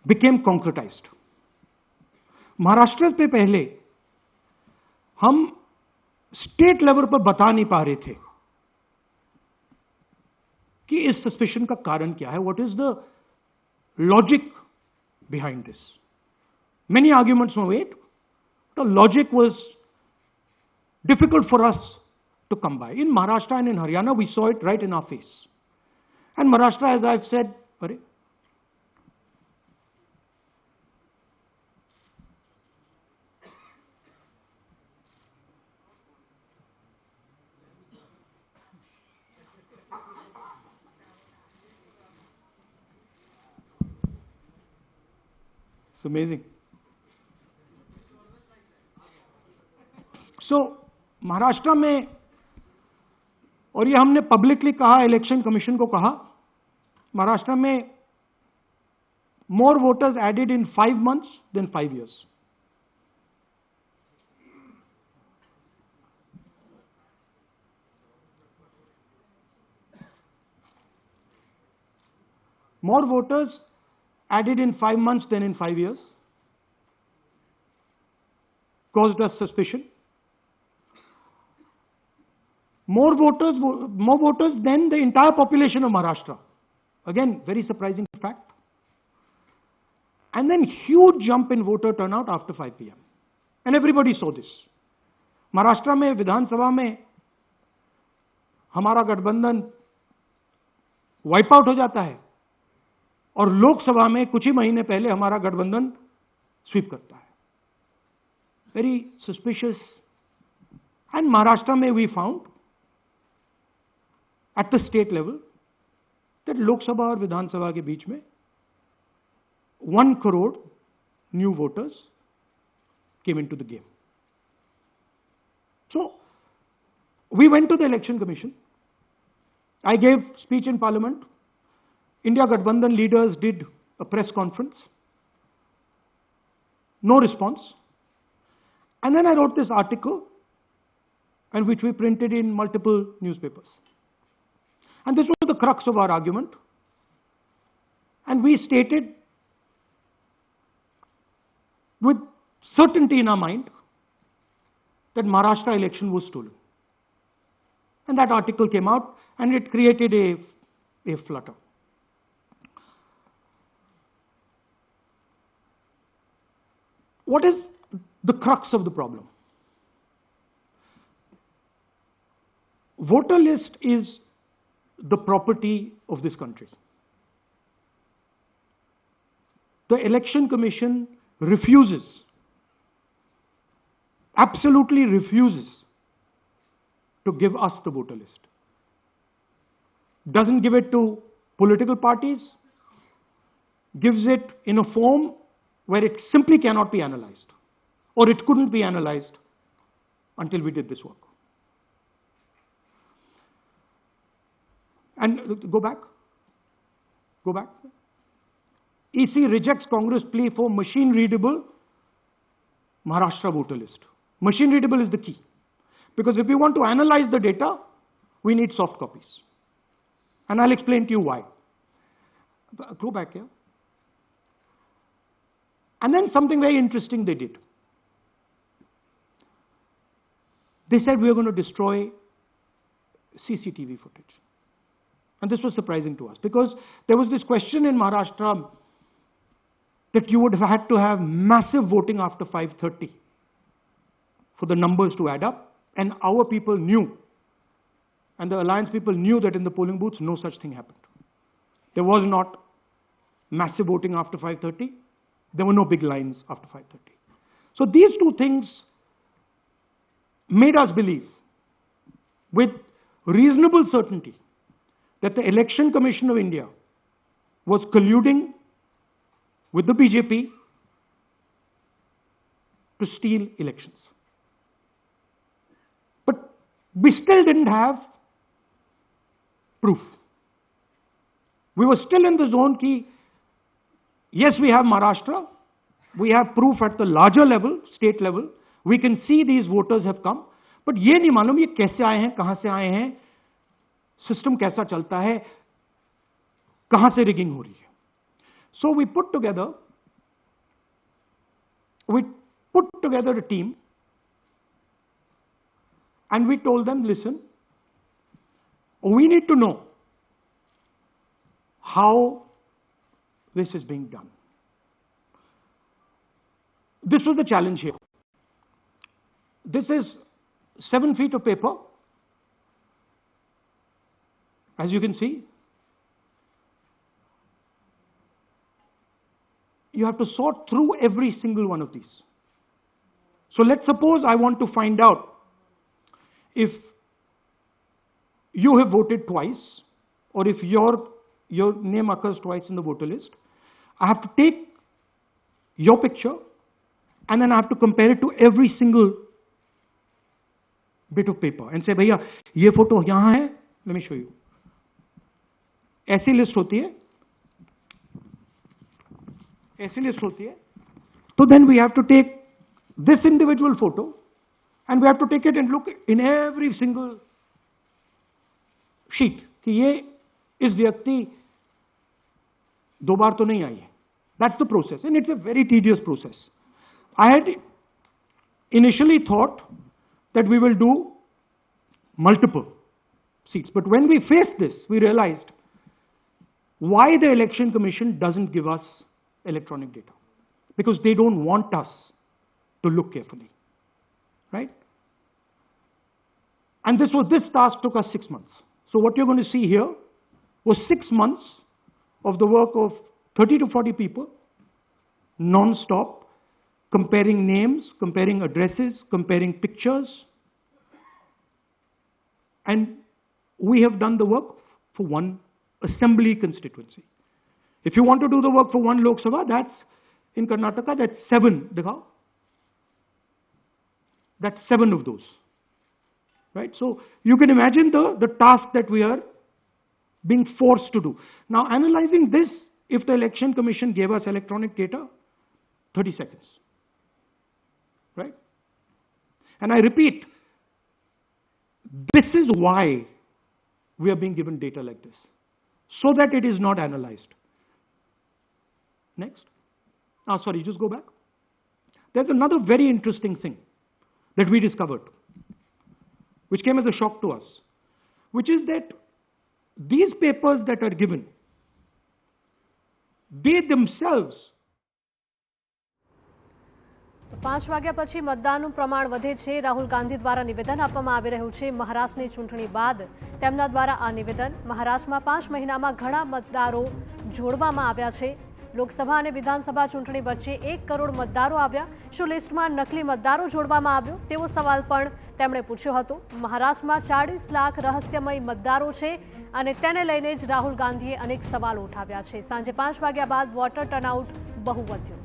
became concretized. Maharashtra पे पहले हम स्टेट लेवल पर बता नहीं पा रहे थे कि इस सस्पेशन का कारण क्या है, what is the logic behind this. Many arguments were made. The logic was difficult for us to come by. In Maharashtra and in Haryana, we saw it right in our face. And Maharashtra, as I've said, it's amazing. So, Maharashtra में, और ये हमने publicly कहा, election commission को कहा, महाराष्ट्र में more voters added in 5 months than 5 years. More voters added in 5 months than in 5 years. Caused us suspicion. More voters than the entire population of Maharashtra. Again, very surprising fact. And then huge jump in voter turnout after 5 p.m. And everybody saw this. Maharashtra में विधानसभा में हमारा गठबंधन wipe out हो जाता है और लोकसभा में कुछ ही महीने पहले हमारा गठबंधन स्वीप करता है. Very suspicious. एंड महाराष्ट्र में we found at the state level that Lok Sabha और विधानसभा के बीच में 1 crore new voters came into the game. So we went to the election commission. I gave speech in parliament. India Gathbandhan leaders did a press conference. No response. And then I wrote this article, and which we printed in multiple newspapers. And this was the crux of our argument. And we stated with certainty in our mind that Maharashtra election was stolen. And that article came out and it created a flutter. What is the crux of the problem? Voter list is the property of this country. The Election Commission refuses, absolutely refuses to give us the voter list. Doesn't give it to political parties, gives it in a form where it simply cannot be analyzed, or it couldn't be analyzed until we did this work. And go back. EC rejects Congress plea for machine readable Maharashtra voter list. Machine readable is the key. Because if we want to analyze the data, we need soft copies. And I'll explain to you why. Go back here. And then something very interesting they did. They said we are going to destroy CCTV footage. And this was surprising to us because there was this question in Maharashtra that you would have had to have massive voting after 5:30 for the numbers to add up. And our people knew, and the alliance people knew that in the polling booths no such thing happened. There was not massive voting after 5:30. There were no big lines after 5:30. So these two things made us believe with reasonable certainty that the Election Commission of India was colluding with the BJP to steal elections. But we still didn't have proof. We were still in the zone ki, yes, we have Maharashtra, we have proof at the larger level, state level, we can see these voters have come, but ये नहीं मालूम ये कैसे आए हैं, कहां से आए हैं, सिस्टम कैसा चलता है, कहां से रिगिंग हो रही है. So we put together we put together a team and we told them, listen, we need to know how this is being done. This was the challenge here. This is 7 feet of paper, as you can see. You have to sort through every single one of these. So let's suppose I want to find out if you have voted twice, or if your name occurs twice in the voter list. I have to take your picture and then I have to compare it to every single bit of paper and say, भैया ये photo यहाँ है, let me show you. ऐसी list होती है, ऐसी list होती है. So then we have to take this individual photo and we have to take it and look in every single sheet कि ये इस व्यक्ति दो बार तो नहीं आई है. That's the process, and it's a very tedious process. I had initially thought that we will do multiple seats, but when we faced this, we realized why the Election Commission doesn't give us electronic data, because they don't want us to look carefully, right? And this task took us 6 months. So what you're going to see here was 6 months of the work of 30 to 40 people, non-stop, comparing names, comparing addresses, comparing pictures. And we have done the work for one assembly constituency. If you want to do the work for one Lok Sabha, that's in Karnataka, that's 7. That's 7 of those. Right? So you can imagine the task that we are being forced to do. Now, analyzing this, if the Election Commission gave us electronic data, 30 seconds. Right? And I repeat, this is why we are being given data like this, so that it is not analyzed. Next. Sorry, just go back. There's another very interesting thing that we discovered, which came as a shock to us, which is that these papers that are given, they themselves. 5 વાગ્યા પછી મતદાનનું પ્રમાણ વધે છે. રાહુલ ગાંધી દ્વારા નિવેદન આપવામાં આવી રહ્યું છે. મહારાષ્ટ્રની ચૂંટણી બાદ તેમના દ્વારા આ નિવેદન. મહારાષ્ટ્રમાં 5 મહિનામાં ઘણા મતદારો જોડવામાં આવ્યા છે. લોકસભા અને વિધાનસભા ચૂંટણી વચ્ચે 1 કરોડ મતદારો આવ્યા. શું લિસ્ટમાં નકલી મતદારો જોડવામાં આવ્યો તેવો સવાલ પણ તેમણે પૂછ્યો હતો. મહારાષ્ટ્રમાં 40 લાખ રહસ્યમય મતદારો છે અને તેને લઈને જ રાહુલ ગાંધીએ અનેક સવાલો ઉઠાવ્યા છે. સાંજે 5 વાગ્યા બાદ વોટર ટર્નઆઉટ બહુ વધ્યું.